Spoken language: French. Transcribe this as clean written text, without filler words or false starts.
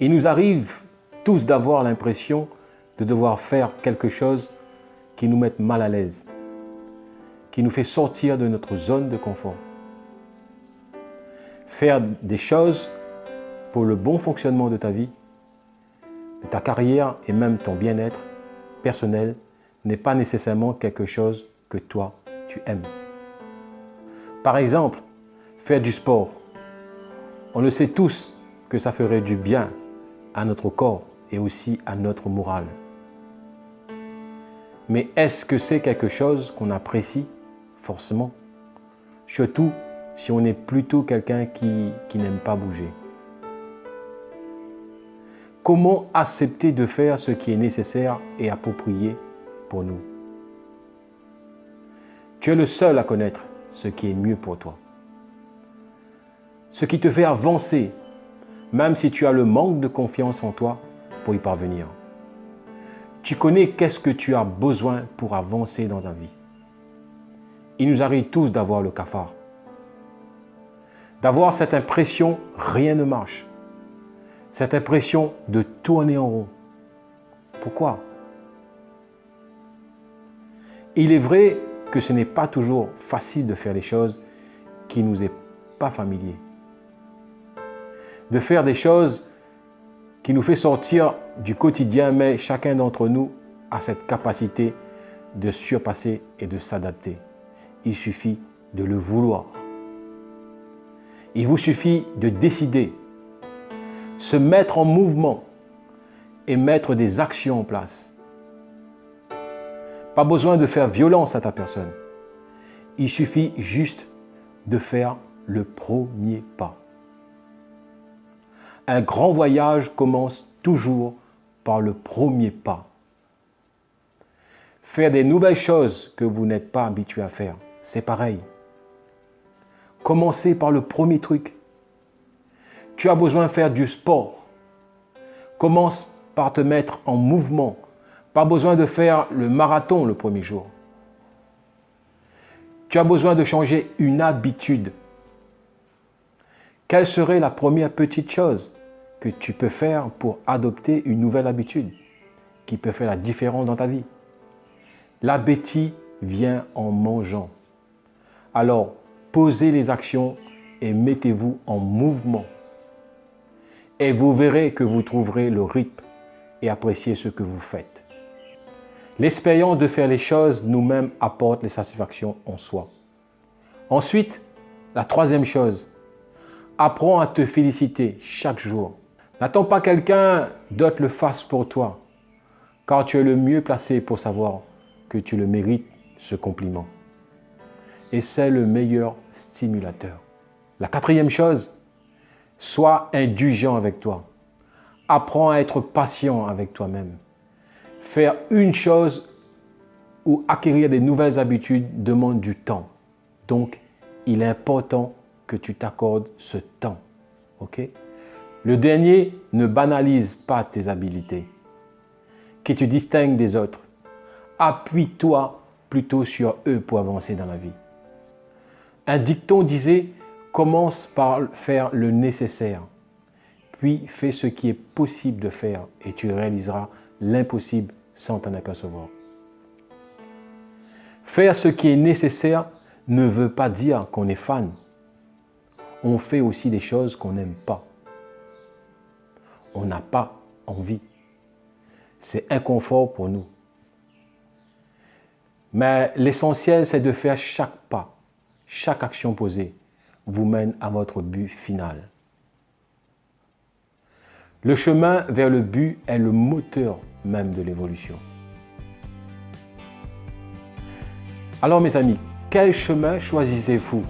Il nous arrive tous d'avoir l'impression de devoir faire quelque chose qui nous met mal à l'aise, qui nous fait sortir de notre zone de confort. Faire des choses pour le bon fonctionnement de ta vie, de ta carrière et même ton bien-être personnel n'est pas nécessairement quelque chose que toi, tu aimes. Par exemple, faire du sport. On le sait tous que ça ferait du bien à notre corps et aussi à notre morale. Mais est-ce que c'est quelque chose qu'on apprécie forcément? Surtout si on est plutôt quelqu'un qui n'aime pas bouger. Comment accepter de faire ce qui est nécessaire et approprié pour nous? Tu es le seul à connaître ce qui est mieux pour toi. Ce qui te fait avancer, même si tu as le manque de confiance en toi pour y parvenir. Tu connais qu'est-ce que tu as besoin pour avancer dans ta vie. Il nous arrive tous d'avoir le cafard. D'avoir cette impression, rien ne marche. Cette impression de tourner en rond. Pourquoi? Il est vrai que ce n'est pas toujours facile de faire les choses qui ne nous est pas familier. De faire des choses qui nous fait sortir du quotidien, mais chacun d'entre nous a cette capacité de surpasser et de s'adapter. Il suffit de le vouloir. Il vous suffit de décider, se mettre en mouvement et mettre des actions en place. Pas besoin de faire violence à ta personne. Il suffit juste de faire le premier pas. Un grand voyage commence toujours par le premier pas. Faire des nouvelles choses que vous n'êtes pas habitué à faire, c'est pareil. Commencez par le premier truc. Tu as besoin de faire du sport. Commence par te mettre en mouvement. Pas besoin de faire le marathon le premier jour. Tu as besoin de changer une habitude. Quelle serait la première petite chose que tu peux faire pour adopter une nouvelle habitude qui peut faire la différence dans ta vie? L'appétit vient en mangeant. Alors, posez les actions et mettez-vous en mouvement. Et vous verrez que vous trouverez le rythme et appréciez ce que vous faites. L'expérience de faire les choses nous-mêmes apporte les satisfactions en soi. Ensuite, la troisième chose, apprends à te féliciter chaque jour. N'attends pas quelqu'un d'autre le fasse pour toi, car tu es le mieux placé pour savoir que tu le mérites, ce compliment. Et c'est le meilleur stimulateur. La quatrième chose, sois indulgent avec toi. Apprends à être patient avec toi-même. Faire une chose ou acquérir des nouvelles habitudes demande du temps. Donc, il est important que tu t'accordes ce temps. Ok? Le dernier, ne banalise pas tes habiletés, que tu distingues des autres. Appuie-toi plutôt sur eux pour avancer dans la vie. Un dicton disait « Commence par faire le nécessaire, puis fais ce qui est possible de faire et tu réaliseras l'impossible sans t'en apercevoir. » Faire ce qui est nécessaire ne veut pas dire qu'on est fan. On fait aussi des choses qu'on n'aime pas. On n'a pas envie. C'est inconfort pour nous. Mais l'essentiel, c'est de faire chaque pas, chaque action posée vous mène à votre but final. Le chemin vers le but est le moteur même de l'évolution. Alors mes amis, quel chemin choisissez-vous?